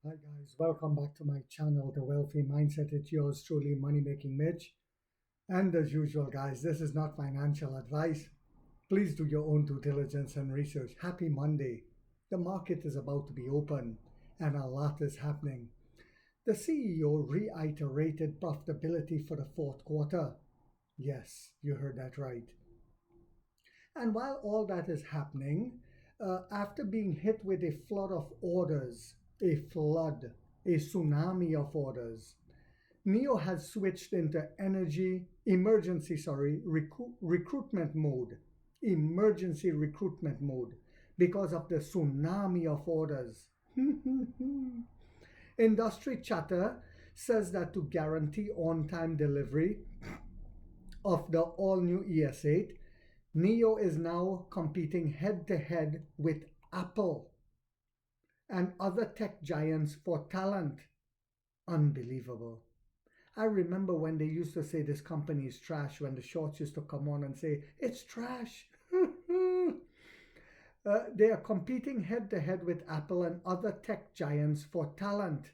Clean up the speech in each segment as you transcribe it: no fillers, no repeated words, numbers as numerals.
Hi guys, welcome back to my channel, The Wealthy Mindset. It's yours truly, Money Making Mitch. And as usual, guys, this is not financial advice. Please do your own due diligence and research. Happy Monday. The market is about to be open and a lot is happening. The CEO reiterated profitability for the fourth quarter. Yes, you heard that right. And while all that is happening, after being hit with a flood of orders, a tsunami of orders, NEO has switched into recruitment mode, emergency recruitment mode, because of the tsunami of orders. Industry chatter says that to guarantee on time delivery of the all new ES8, NEO is now competing head to head with Apple and other tech giants for talent. Unbelievable. I remember when they used to say this company is trash, when the shorts used to come on and say, it's trash. They are competing head to head with Apple and other tech giants for talent.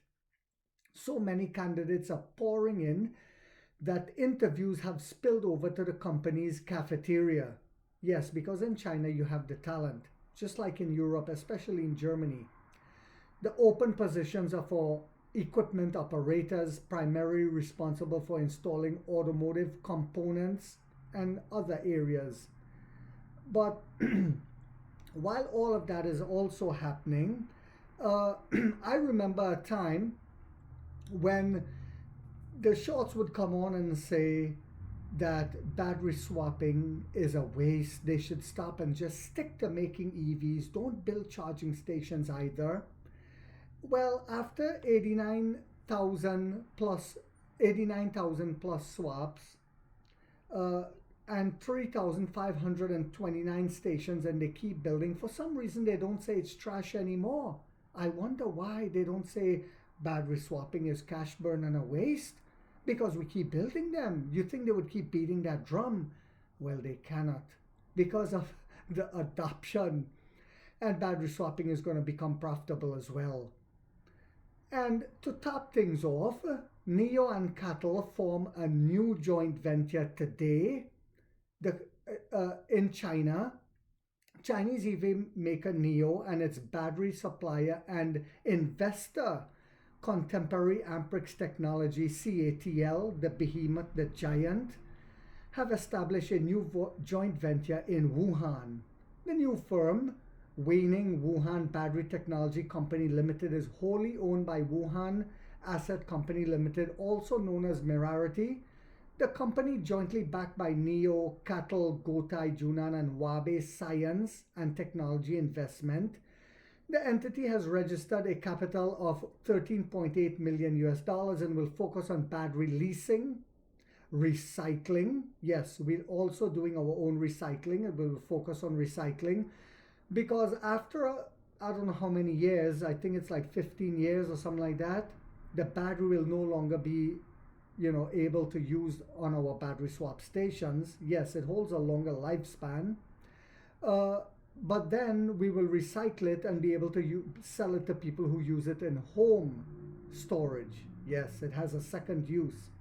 So many candidates are pouring in that interviews have spilled over to the company's cafeteria. Yes, because in China you have the talent, just like in Europe, especially in Germany. The open positions are for equipment operators, primarily responsible for installing automotive components and other areas. But while all of that is also happening, I remember a time when the shorts would come on and say that battery swapping is a waste. They should stop and just stick to making EVs. Don't build charging stations either. Well, after 89,000 plus swaps, uh, and 3,529 stations, and they keep building. For some reason, they don't say it's trash anymore. I wonder why they don't say battery swapping is cash burn and a waste, because we keep building them. You think they would keep beating that drum? Well, they cannot, because of the adoption. And battery swapping is going to become profitable as well. And to top things off, NEO and CATL form a new joint venture today in China. Chinese EV maker NEO and its battery supplier and investor Contemporary Amperex Technology, CATL, the behemoth, the giant, have established a new joint venture in Wuhan. The new firm, Weining Wuhan Battery Technology Company Limited, is wholly owned by Wuhan Asset Company Limited, also known as Mirarity. The company, jointly backed by NEO, CATL, Gotai Junan, and Wabe Science and Technology Investment. The entity has registered a capital of 13.8 million US dollars and will focus on battery leasing, recycling. Yes, we're also doing our own recycling, and we'll focus on recycling because after I don't know how many years, I think it's like 15 years or something like that, the battery will no longer be able to use on our battery swap stations. Yes, it holds a longer lifespan, but then we will recycle it and be able to sell it to people who use it in home storage. Yes, it has a second use.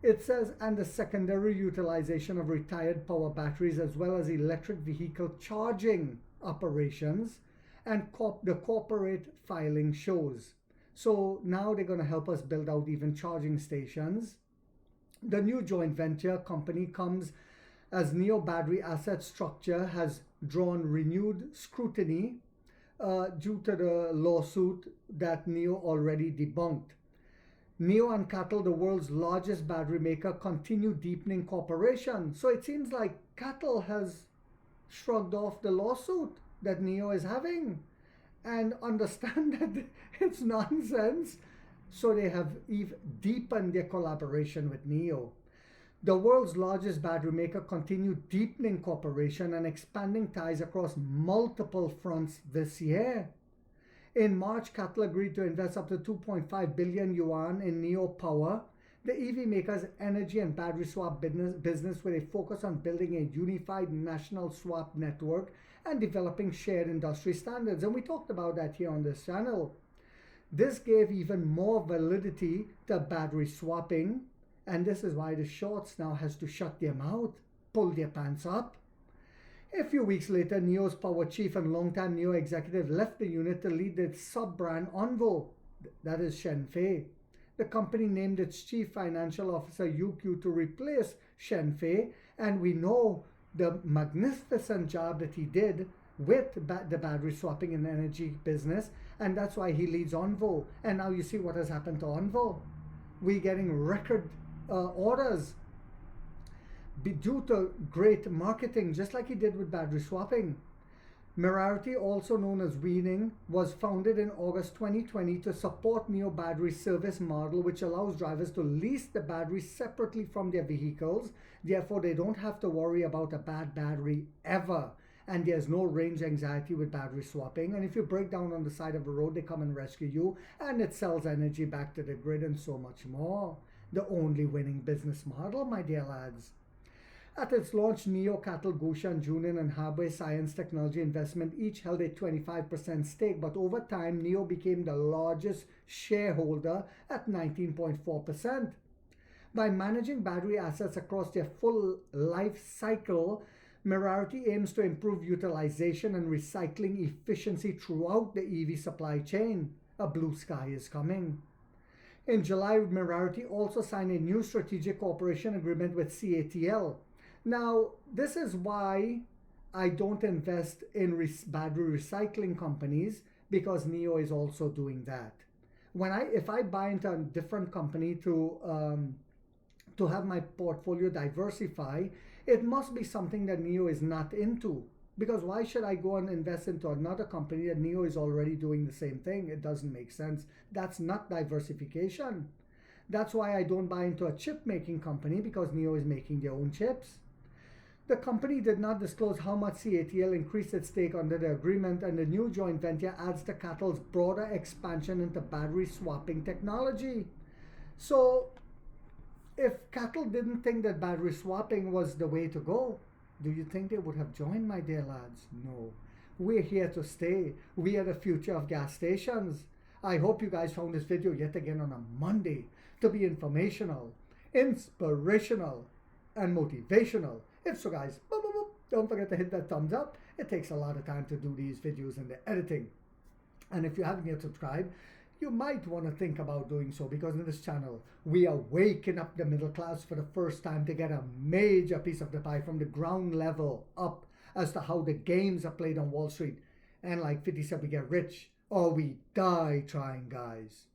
It says, and the secondary utilization of retired power batteries as well as electric vehicle charging operations, and the corporate filing shows. So now they're going to help us build out even charging stations. The new joint venture company comes as NEO Battery asset structure has drawn renewed scrutiny due to the lawsuit that NEO already debunked. NEO and CATL, the world's largest battery maker, continue deepening cooperation. So it seems like CATL has shrugged off the lawsuit that NEO is having and understand that it's nonsense. So they have deepened their collaboration with NEO. The world's largest battery maker continued deepening cooperation and expanding ties across multiple fronts this year. In March, CATL agreed to invest up to 2.5 billion yuan in NEO Power, the EV maker's energy and battery swap business with a focus on building a unified national swap network and developing shared industry standards. And we talked about that here on this channel. This gave even more validity to battery swapping, and this is why the shorts now has to shut their mouth, pull their pants up. A few weeks later, NIO's power chief and longtime NIO executive left the unit to lead the sub-brand Onvo, that is Shen Fei. The company named its chief financial officer Yu Q to replace Shen Fei, and we know the magnificent job that he did with the battery swapping and energy business, and that's why he leads Onvo. And now you see what has happened to Onvo. We're getting record orders due to great marketing, just like he did with battery swapping. Mirarity, also known as Weaning, was founded in August 2020 to support NIO battery service model, which allows drivers to lease the battery separately from their vehicles. Therefore, they don't have to worry about a bad battery ever. And there's no range anxiety with battery swapping. And if you break down on the side of the road, they come and rescue you, and it sells energy back to the grid and so much more. The only winning business model, my dear lads. At its launch, NIO, CATL, Gushan, Junin, and Harbor Science Technology Investment each held a 25% stake, but over time, NIO became the largest shareholder at 19.4%. By managing battery assets across their full life cycle, Mirarity aims to improve utilization and recycling efficiency throughout the EV supply chain. A blue sky is coming. In July, Mirarity also signed a new strategic cooperation agreement with CATL. Now, this is why I don't invest in battery recycling companies, because NIO is also doing that. If I buy into a different company to have my portfolio diversify, it must be something that NIO is not into. Because why should I go and invest into another company that NIO is already doing the same thing? It doesn't make sense. That's not diversification. That's why I don't buy into a chip making company, because NIO is making their own chips. The company did not disclose how much CATL increased its stake under the agreement, and the new joint venture adds to CATL's broader expansion into battery swapping technology. So, if CATL didn't think that battery swapping was the way to go, do you think they would have joined, my dear lads? No. We're here to stay. We are the future of gas stations. I hope you guys found this video yet again on a Monday to be informational, inspirational, and motivational. If so, guys, don't forget to hit that thumbs up. It takes a lot of time to do these videos and the editing. And if you haven't yet subscribed, you might want to think about doing so, because in this channel, we are waking up the middle class for the first time to get a major piece of the pie from the ground level up as to how the games are played on Wall Street. And like 50 said, we get rich or we die trying, guys.